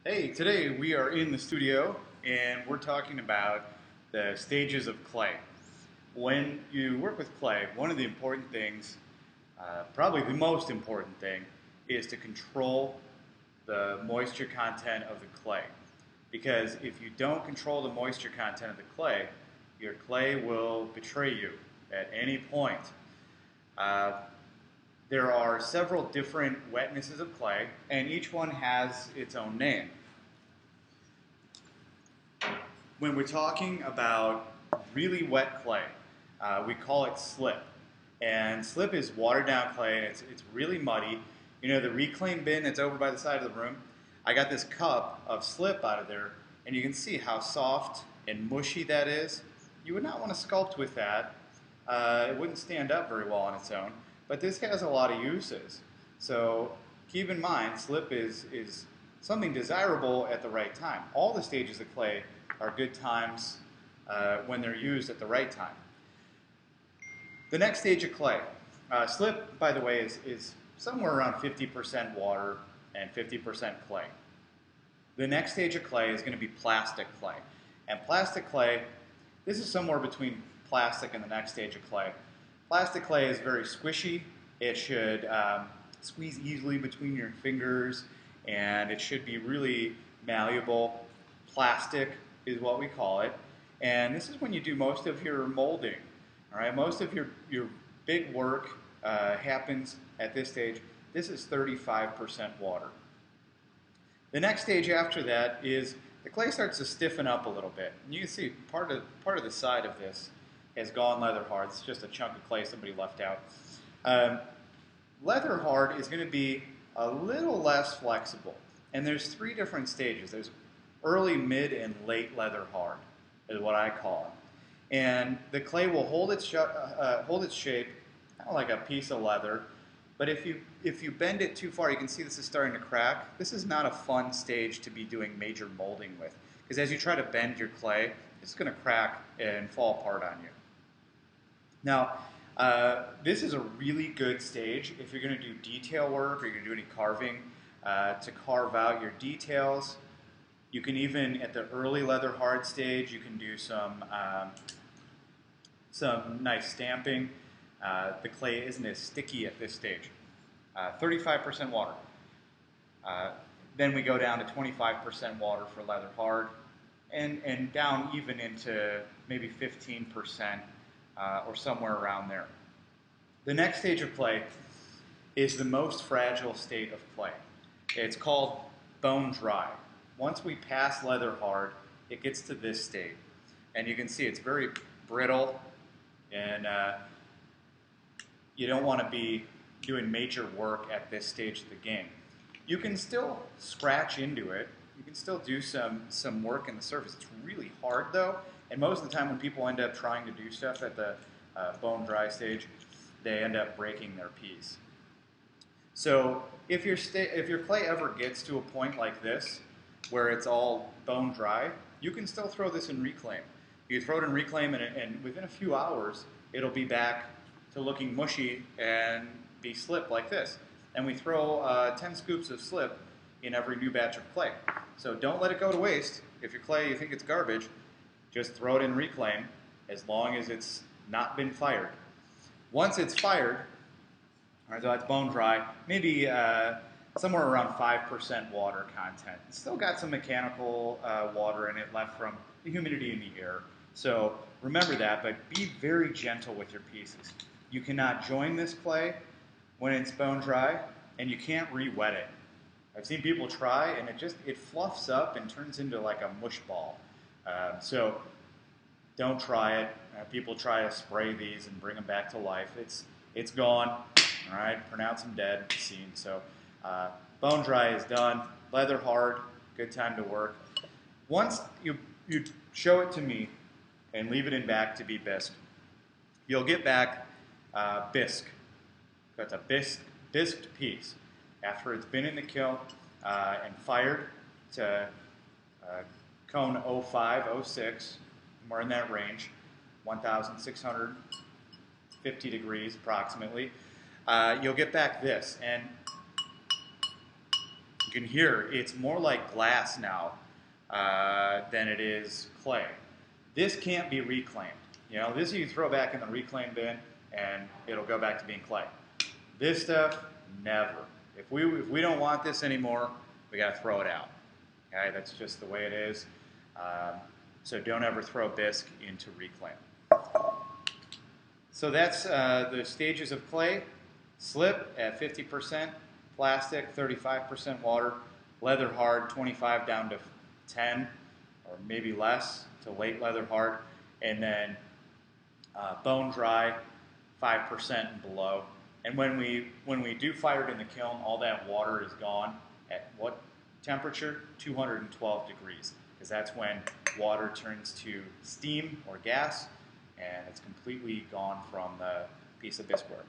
Hey, today we are in the studio and we're talking about the stages of clay. When you work with clay, one of the important things, probably the most important thing, is to control the moisture content of the clay. Because if you don't control the moisture content of the clay, your clay will betray you at any point. Uh, there are several different wetnesses of clay, and each one has its own name. When we're talking about really wet clay, we call it slip. And slip is watered down clay, and it's really muddy. You know, the reclaim bin that's over by the side of the room? I got this cup of slip out of there, and you can see how soft and mushy that is. You would not want to sculpt with that. It wouldn't stand up very well on its own, but this has a lot of uses. So keep in mind, slip is something desirable at the right time. All the stages of clay are good times when they're used at the right time. The next stage of clay. Slip, by the way, is somewhere around 50% water and 50% clay. The next stage of clay is going to be plastic clay. And plastic clay, this is somewhere between plastic and the next stage of clay. Plastic clay is very squishy. It should squeeze easily between your fingers, and it should be really malleable. Plastic is what we call it. And this is when you do most of your molding. All right, most of your big work happens at this stage. This is 35% water. The next stage after that is the clay starts to stiffen up a little bit. And you can see part of the side of this has gone leather hard. It's just a chunk of clay somebody left out. Leather hard is going to be a little less flexible. And there's three different stages. There's early, mid, and late leather hard is what I call it. And the clay will hold its shape, kind of like a piece of leather. But if you bend it too far, you can see this is starting to crack. This is not a fun stage to be doing major molding with, because as you try to bend your clay, it's going to crack and fall apart on you. Now, this is a really good stage if you're going to do detail work or you're going to do any carving to carve out your details. You can even, at the early leather hard stage, you can do some nice stamping. The clay isn't as sticky at this stage. 35% water. Then we go down to 25% water for leather hard, and down even into maybe 15% or somewhere around there. The next stage of clay is the most fragile state of clay. It's called bone dry. Once we pass leather hard, it gets to this state. And you can see it's very brittle, and you don't want to be doing major work at this stage of the game. You can still scratch into it. You can still do some work in the surface. It's really hard though, and most of the time when people end up trying to do stuff at the bone dry stage, they end up breaking their piece. So if your clay ever gets to a point like this, where it's all bone dry, you can still throw this in reclaim. You throw it in reclaim, and within a few hours, it'll be back to looking mushy and be slip like this. And we throw 10 scoops of slip in every new batch of clay. So don't let it go to waste. If your clay, you think it's garbage, just throw it in reclaim as long as it's not been fired. Once it's fired, all right, so that's bone dry, maybe somewhere around 5% water content. It's still got some mechanical water in it left from the humidity in the air. So remember that, but be very gentle with your pieces. You cannot join this clay when it's bone dry, and you can't re-wet it. I've seen people try, and it fluffs up and turns into like a mush ball. So don't try it. People try to spray these and bring them back to life. It's gone. All right, pronounce them dead. Scene. So bone dry is done. Leather hard. Good time to work. Once you show it to me and leave it in back to be bisque, you'll get back bisque. That's a bisqued piece. After it's been in the kiln and fired to cone 05, 06, somewhere in that range, 1,650 degrees approximately, you'll get back this. And You can hear it's more like glass now than it is clay. This can't be reclaimed. You know, this you can throw back in the reclaim bin and it'll go back to being clay. This stuff, never. If we don't want this anymore, we got to throw it out. Okay, that's just the way it is. So don't ever throw bisque into reclaim. So that's the stages of clay. Slip at 50%, plastic 35% water, leather hard 25 down to 10 or maybe less to late leather hard, and then bone dry 5% and below. And when we do fire it in the kiln, all that water is gone at what temperature? 212 degrees, because that's when water turns to steam or gas, and it's completely gone from the piece of bisqueware.